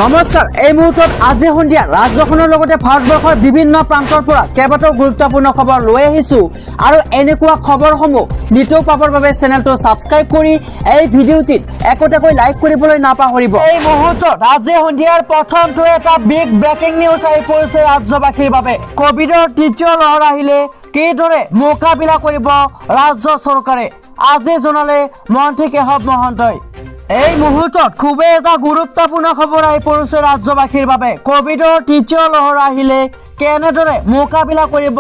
নমস্কাৰ এই মুহূৰ্তত আজি সন্ধিয়া ৰাজ্যখনৰ লগতে ভাৰতবৰ্ষৰ বিভিন্ন প্ৰান্তৰ পৰা কেইবাটাও গুৰুত্বপূৰ্ণ খবৰ লৈ আহিছো আৰু এনেকুৱা খবৰসমূহ নিতৌ পাবৰ বাবে চেনেলটো সাবস্ক্ৰাইব কৰি এই ভিডিঅ'টিত একোটাকৈ লাইক কৰিবলৈ নাপাহৰিব। এই মুহূৰ্তত আজি সন্ধিয়াৰ প্ৰথমটো এটা বিগ ব্ৰেকিং নিউজ আহি পৰিছে ৰাজ্যবাসীৰ বাবে। কোভিডৰ তৃতীয় লহৰ আহিলে কিদৰে মোকাবিলা কৰিব ৰাজ্য চৰকাৰে আজি জনালে মন্ত্ৰী কেশৱ মহন্তই। এই মুহূৰ্তত খুবেই এটা গুৰুত্বপূৰ্ণ খবৰ আহি পৰিছে ৰাজ্যবাসীৰ বাবে। কোভিডৰ তৃতীয় লহৰ আহিলে কেনেদৰে মোকাবিলা কৰিব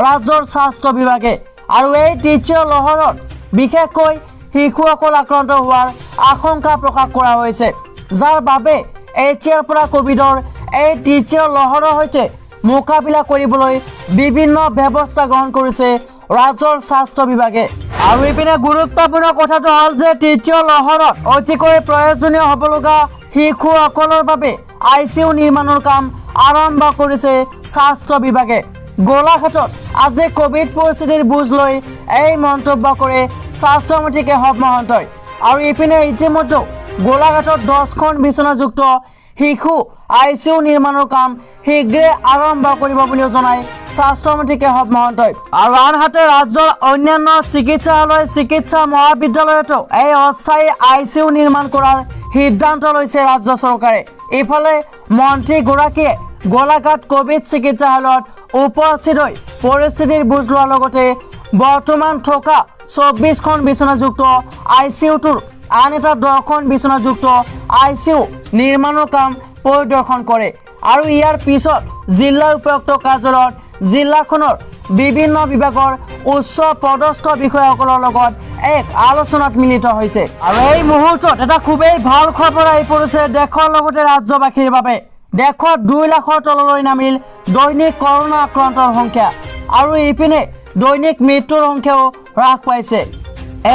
ৰাজ্যৰ স্বাস্থ্য বিভাগে আৰু এই তৃতীয় লহৰত বিশেষকৈ শিশুসকল আক্ৰান্ত হোৱাৰ আশংকা প্ৰকাশ কৰা হৈছে, যাৰ বাবে এতিয়াৰ পৰা কোভিডৰ এই তৃতীয় লহৰৰ সৈতে মোকাবিলা কৰিবলৈ বিভিন্ন ব্যৱস্থা গ্ৰহণ কৰিছে ৰাজ্যৰ স্বাস্থ্য বিভাগে। আৰু ইপিনে গুৰুত্বপূৰ্ণ কথাটো হ'ল যে তৃতীয় লহৰত অতিকৈ প্ৰয়োজনীয় হ'ব লগা শিশুসকলৰ বাবে ICU নিৰ্মাণৰ কাম আৰম্ভ কৰিছে স্বাস্থ্য বিভাগে। গোলাঘাটত আজি কোভিড পৰিস্থিতিৰ বুজ লৈ এই মন্তব্য কৰে স্বাস্থ্যমন্ত্ৰী কেশৱ মহন্তই। আৰু ইপিনে ইতিমধ্যে গোলাঘাটত 10খন বিচনাযুক্ত শিশু ICU নিৰ্মাণৰ কাম শীঘ্ৰে আৰম্ভ কৰিব বুলিও জনায় স্বাস্থ্যমন্ত্ৰী কেশৱ মহন্তই। আৰু আনহাতে ৰাজ্যৰ অন্যান্য চিকিৎসালয় চিকিৎসা মহাবিদ্যালয়তো এই অস্থায়ী ICU নিৰ্মাণ কৰাৰ সিদ্ধান্ত লৈছে ৰাজ্য চৰকাৰে। ইফালে মন্ত্ৰীগৰাকীয়ে গোলাঘাট কোভিড চিকিৎসালয়ত উপস্থিত হৈ পৰিস্থিতিৰ বুজ লোৱাৰ লগতে বৰ্তমান থকা 24খন বিচনাযুক্ত ICUটোৰ আন এটা 10খন বিচনাযুক্ত ICU নিৰ্মাণৰ কাম পৰিদৰ্শন কৰে আৰু ইয়াৰ পিছত জিলা উপায়ুক্ত কাৰ্যালয়ত জিলাখনৰ বিভিন্ন বিভাগৰ উচ্চ পদস্থ বিষয়াসকলৰ লগত এক আলোচনাত মিলিত হৈছে। আৰু এই মুহূৰ্তত এটা খুবেই ভাল খবৰ আহি পৰিছে দেশৰ লগতে ৰাজ্যবাসীৰ বাবে। দেশত 2 লাখৰ তললৈ নামিল দৈনিক কৰোনা আক্ৰান্তৰ সংখ্যা আৰু ইপিনে দৈনিক মৃত্যুৰ সংখ্যাও হ্ৰাস পাইছে।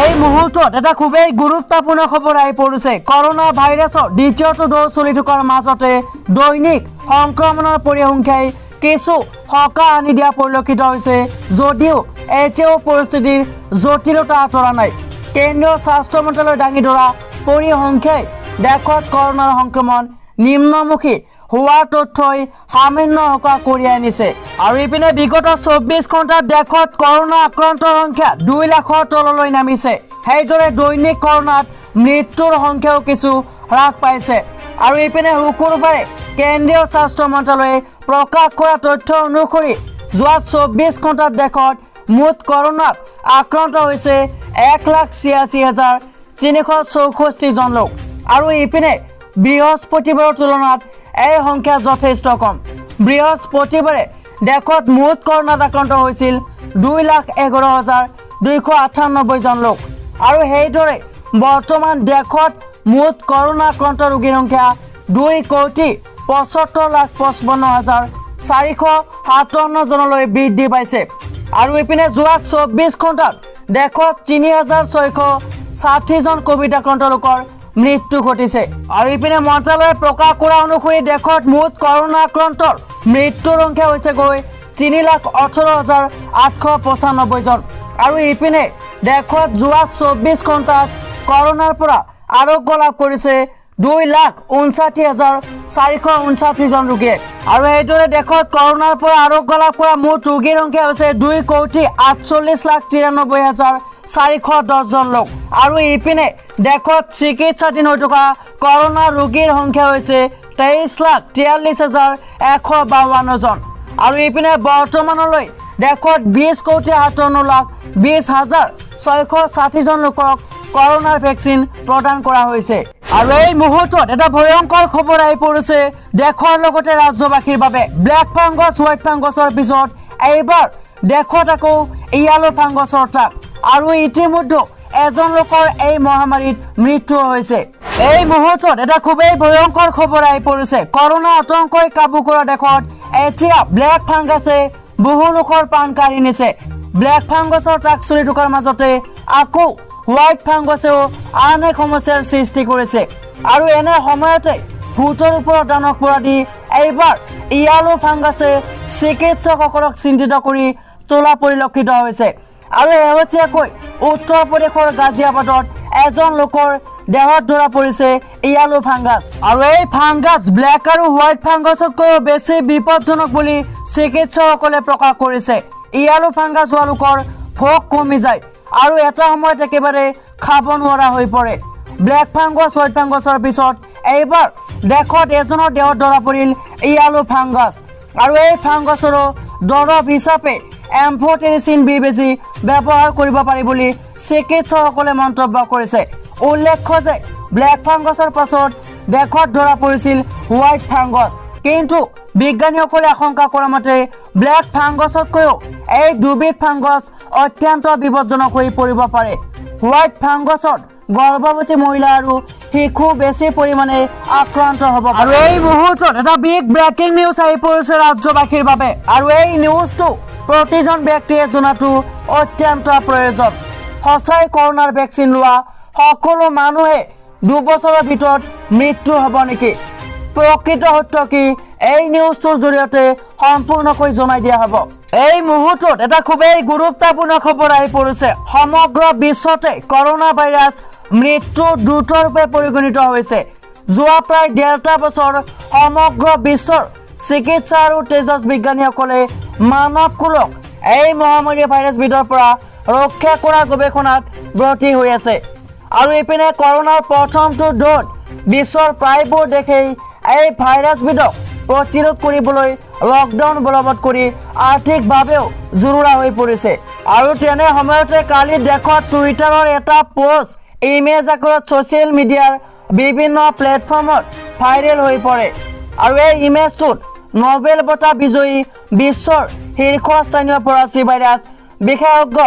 এই মুহূৰ্তত এটা খুবেই গুৰুত্বপূৰ্ণ খবৰ আহি পৰিছে। কৰোনা ভাইৰাছৰ দ্বিতীয়টো ড'জ চলি থকাৰ মাজতে দৈনিক সংক্ৰমণৰ পৰিসংখ্যাই কিছু সকাহ আনি দিয়া পৰিলক্ষিত হৈছে, যদিও এতিয়াও পৰিস্থিতিৰ জটিলতা আঁতৰা নাই। কেন্দ্ৰীয় স্বাস্থ্য মন্ত্ৰালয়ে দাঙি ধৰা পৰিসংখ্যাই দেশত কৰোনাৰ সংক্ৰমণ নিম্নমুখী হোৱাৰ তথ্যই সামান্য সকাহ কঢ়িয়াই আনিছে। আৰু ইপিনে বিগত 24 ঘণ্টাত দেশত কৰোনা আক্ৰান্তৰ সংখ্যা 2 লাখৰ তললৈ নামিছে। সেইদৰে দৈনিক কৰোনাত মৃত্যুৰ সংখ্যাও কিছু হ্ৰাস পাইছে। আৰু ইপিনে শুকুৰবাৰে কেন্দ্ৰীয় স্বাস্থ্য মন্ত্ৰালয়ে প্ৰকাশ কৰা তথ্য অনুসৰি যোৱা 24 ঘণ্টাত দেশত মুঠ কৰোনাত আক্ৰান্ত হৈছে 1,86,364 জন লোক। আৰু ইপিনে বৃহস্পতিবাৰৰ তুলনাত এই সংখ্যা যথেষ্ট কম। বৃহস্পতিবাৰে দেশত মুঠ কৰোনাত আক্ৰান্ত হৈছিল 2,11,298 জন লোক। আৰু সেইদৰে বৰ্তমান দেশত মুঠ কৰোনা আক্ৰান্ত ৰোগীৰ সংখ্যা 2,75,55,457 জনলৈ বৃদ্ধি পাইছে। আৰু ইপিনে যোৱা 24 ঘণ্টাত দেশত 3,660 জন কোভিড আক্ৰান্ত লোকৰ মৃত্যু ঘটিছে। আৰু ইপিনে মন্ত্ৰালয়ে প্ৰকাশ কৰা অনুসৰি দেশত মুঠ কৰোনা আক্ৰান্তৰ মৃত্যুৰ সংখ্যা হৈছে গৈ 3,18,895 জন। আৰু ইপিনে দেশত যোৱা 24 ঘণ্টাত কৰোনাৰ পৰা আৰোগ্য লাভ কৰিছে 2,59,459 জন ৰোগীয়ে। আৰু এইদৰে দেশত কৰোনাৰ পৰা আৰোগ্য লাভ কৰা মুঠ ৰোগীৰ সংখ্যা হৈছে 2,48,93,410 জন লোক। আৰু ইপিনে দেশত চিকিৎসাধীন হৈ থকা কৰোনা ৰোগীৰ সংখ্যা হৈছে 23,43,152 জন। আৰু ইপিনে বৰ্তমানলৈ দেশত 20,57,20,660 জন লোকক কৰোনাৰ ভেকচিন প্ৰদান কৰা হৈছে। আৰু এই মুহূৰ্তত এটা ভয়ংকৰ খবৰ আহি পৰিছে দেশৰ লগতে ৰাজ্যবাসীৰ বাবে। ব্লেক ফাংগাছ হোৱাইট ফাংগাছৰ পিছত এইবাৰ দেশত আকৌ ইয়েলো ফাংগাছৰ ট্ৰাক। আৰু ইতিমধ্যে এজন লোকৰ এই মহামাৰীত মৃত্যু হৈছে। এই মুহূৰ্তত এটা খুবেই ভয়ংকৰ খবৰ আহি পৰিছে। কৰোনা আতংকই কাবু কৰা দেশত এতিয়া ব্লেক ফাংগাছে বহু লোকৰ প্ৰাণ কাঢ়ি নিছে। ব্লেক ফাংগাছৰ ট্ৰাক চলি থকাৰ মাজতে আকৌ হোৱাইট ফাংগাছেও আন এক সমস্যাৰ সৃষ্টি কৰিছে। আৰু এনে সময়তে ভূতৰ ওপৰত দানক পৰা দি এইবাৰ ইয়েলো ফাংগাছে চিকিৎসকসকলক চিন্তিত কৰি তোলা পৰিলক্ষিত হৈছে। আৰু শেহতীয়াকৈ উত্তৰ প্ৰদেশৰ গাজিয়াবাদত এজন লোকৰ দেহত ধৰা পৰিছে ইয়ালো ফাংগাছ আৰু এই ফাংগাছ ব্লেক আৰু হোৱাইট ফাংগাছতকৈ বেছি বিপদজনক বুলি চিকিৎসকসকলে প্ৰকাশ কৰিছে ইয়ালো ফাংগাছ হোৱা লোকৰ ভোক কমি যায় আৰু এটা সময়ত একেবাৰে খাব নোৱাৰা হৈ পৰে ব্লেক ফাংগাছ হোৱাইট ফাংগাছৰ পিছত এইবাৰ দেশত এজনৰ দেহত ধৰা পৰিল ইয়ালো ফাংগাছ আৰু এই ফাংগাছৰো দৰৱ হিচাপে এম্ফ'টেৰিচিন বি বেজী ব্যৱহাৰ কৰিব পাৰি বুলি চিকিৎসকসকলে মন্তব্য কৰিছে উল্লেখ্য যে ব্লেক ফাংগাছৰ পাছত দেশত ধৰা পৰিছিল হোৱাইট ফাংগাছ কিন্তু বিজ্ঞানীসকলে আশংকা কৰা মতে ব্লেক ফাংগাছতকৈও এই দুবিধ ফাংগাছ অত্যন্ত বিপদজনক হৈ পৰিব পাৰে হোৱাইট ফাংগাছত গৰ্ভৱতী মহিলা আৰু শিশু বেছি পৰিমাণে আক্ৰান্ত হ'ব আৰু এই মুহূৰ্তত এটা বিগ ব্ৰেকিং নিউজ আহি পৰিছে ৰাজ্যবাসীৰ বাবে আৰু এই নিউজটো প্ৰতিজন ব্যক্তিয়ে জনাটো অত্যন্ত প্ৰয়োজন সঁচাই কৰোনাৰ ভেকচিন লোৱা সকলো মানুহে 2 বছৰৰ ভিতৰত মৃত্যু হ'ব নেকি প্ৰকৃত সত্য কি এই নিউজটোৰ জৰিয়তে সম্পূৰ্ণকৈ জনাই দিয়া হ'ব এই মুহূৰ্তত এটা খুবেই গুৰুত্বপূৰ্ণ খবৰ আহি পৰিছে সমগ্ৰ বিশ্বতে কৰোনা ভাইৰাছ মৃত্যু দ্ৰুতৰূপে পৰিগণিত হৈছে যোৱা প্ৰায় 1.5 বছৰ সমগ্ৰ বিশ্বৰ চিকিৎসা আৰু তেজস বিজ্ঞানীসকলে মানৱকুলক এই মহামাৰী ভাইৰাছবিধৰ পৰা ৰক্ষা কৰাৰ গৱেষণাত ব্ৰতী হৈ আছে আৰু ইপিনে কৰোনাৰ প্ৰথমটো ড'জ বিশ্বৰ প্ৰায়বোৰ দেশেই এই ভাইৰাছবিধক প্ৰতিৰোধ কৰিবলৈ লকডাউন বলবৎ কৰি আৰ্থিকভাৱেও জৰুৰা হৈ পৰিছে আৰু তেনে সময়তে কালি দেশত টুইটাৰৰ এটা পোষ্ট ইমেজ আকাৰত ছ'চিয়েল মিডিয়াৰ বিভিন্ন প্লেটফৰ্মত ভাইৰেল হৈ পৰে আৰু এই ইমেজটোত নোবেল বঁটা বিজয়ী বিশ্বৰ শীৰ্ষস্থানীয় ফৰাচী ভাইৰাছ বিশেষজ্ঞ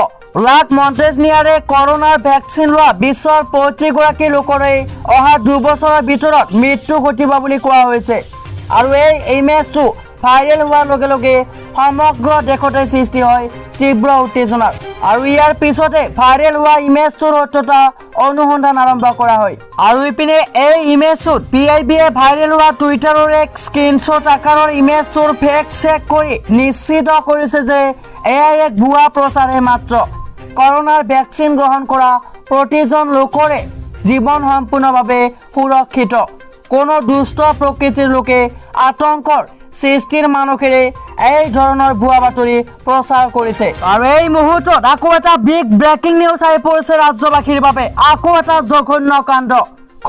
লাক মণ্টেজনিয়াৰে কৰোনাৰ ভেকচিন লোৱা বিশ্বৰ 25গৰাকী লোকৰে অহা 2 বছৰৰ ভিতৰত মৃত্যু ঘটিব বুলি কোৱা হৈছে আৰু এই ইমেজটো ভাইৰেল হোৱাৰ লগে লগে সমগ্ৰ দেশতে সৃষ্টি হয় তীব্ৰ উত্তেজনাৰ আৰু ইয়াৰ পিছতে ভাইৰেল হোৱা ইমেজটোৰ সত্যতা অনুসন্ধান আৰম্ভ কৰা হয় আৰু ইপিনে এই ইমেজটোত PIBয়ে ভাইৰেল হোৱা টুইটাৰৰ এক স্ক্ৰীনশ্বট আকাৰৰ ইমেজটোৰ ফেক চেক কৰি নিশ্চিত কৰিছে যে এয়া এক ভুৱা প্ৰচাৰহে মাত্ৰ কৰোনাৰ ভেকচিন গ্ৰহণ কৰা প্ৰতিজন লোকৰে জীৱন সম্পূৰ্ণভাৱে সুৰক্ষিত কোনো দুষ্ট প্ৰকৃতিৰ লোকে আতংকৰ সৃষ্টিৰ মানসেৰে এই ধৰণৰ ভুৱা বাতৰি প্ৰচাৰ কৰিছে আৰু এই মুহূৰ্তত আকৌ এটা বিগ ব্ৰেকিং নিউজ আহি পৰিছে ৰাজ্যবাসীৰ বাবে আকৌ এটা জঘন্য কাণ্ড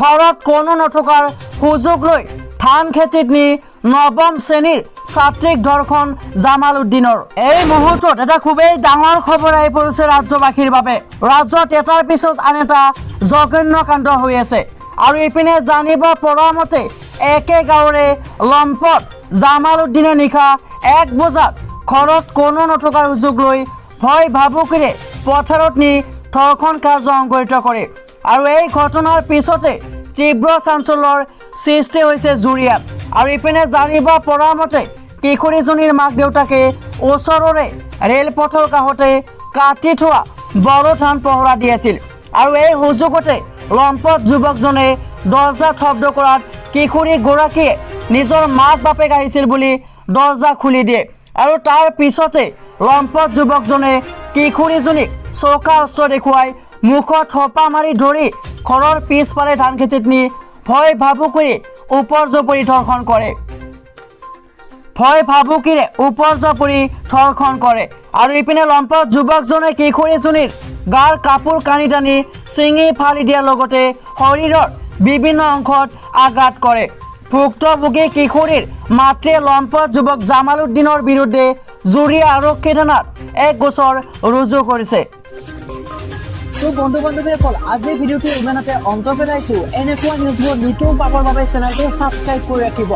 ঘৰত কোনো নথকাৰ সুযোগ লৈ ধান খেতিত নি 9ম শ্ৰেণীৰ ছাত্ৰীক ধৰ্ষণ জামাল উদ্দিনৰ এই মুহূৰ্তত এটা খুবেই ডাঙৰ খবৰ আহি পৰিছে ৰাজ্যবাসীৰ বাবে ৰাজ্যত এটাৰ পিছত আন এটা জঘন্য কাণ্ড হৈ আছে আৰু ইপিনে জানিব পৰা মতে একে গাঁৱৰে লম্পট জামাল উদ্দিনে নিশা 1 বজাত ঘৰত কোনো নথকাৰ সুযোগ লৈ ভয় ভাবুকিৰে পথাৰত নি ধৰ্ষণ কাৰ্য সংঘটিত কৰে আৰু এই ঘটনাৰ পিছতে তীব্ৰ চাঞ্চল্যৰ সৃষ্টি হৈছে জুৰিয়াত আৰু ইপিনে জানিব পৰা মতে কিশোৰীজনীৰ মাক দেউতাকে ওচৰৰে ৰেলপথৰ কাষতে কাটি থোৱা বড়ো ধান পহৰা দি আছিল আৰু এই সুযোগতে লম্পট যুৱকজনে দৰ্জা শব্দ কৰাত কিশোৰীগৰাকীয়ে নিজৰ মাক বাপেক আহিছিল বুলি দৰ্জা খুলি দিয়ে আৰু তাৰ পিছতে লম্পট যুৱকজনে কিশোৰীজনীক চৌকা অস্ত্ৰ দেখুৱাই মুখত থপা মাৰি ধৰি ঘৰৰ পিছফালে ধান খেতিত নি ভয় ভাবুকিৰে উপৰ্যপৰি ধৰ্ষণ কৰে আৰু ইপিনে লম্পট যুৱকজনে কিশোৰীজনীৰ গাৰ কাপোৰ কানি টানি চিঙি ফালি দিয়াৰ লগতে শৰীৰৰ বিভিন্ন অংশত আঘাত কৰে ভুক্তভোগী কিশোৰীৰ মাতৃয়ে লম্পট যুৱক জামাল উদ্দিনৰ বিৰুদ্ধে জুৰিয়া আৰক্ষী থানাত এক গোচৰ ৰুজু কৰিছে তো বন্ধু বান্ধৱীসকল আজি ভিডিঅ'টো ইমানতে অন্ত পেলাইছোঁ এনেকুৱা নিউজবোৰ নিতৌ পাবৰ বাবে চেনেলটো ছাবস্ক্ৰাইব কৰি ৰাখিব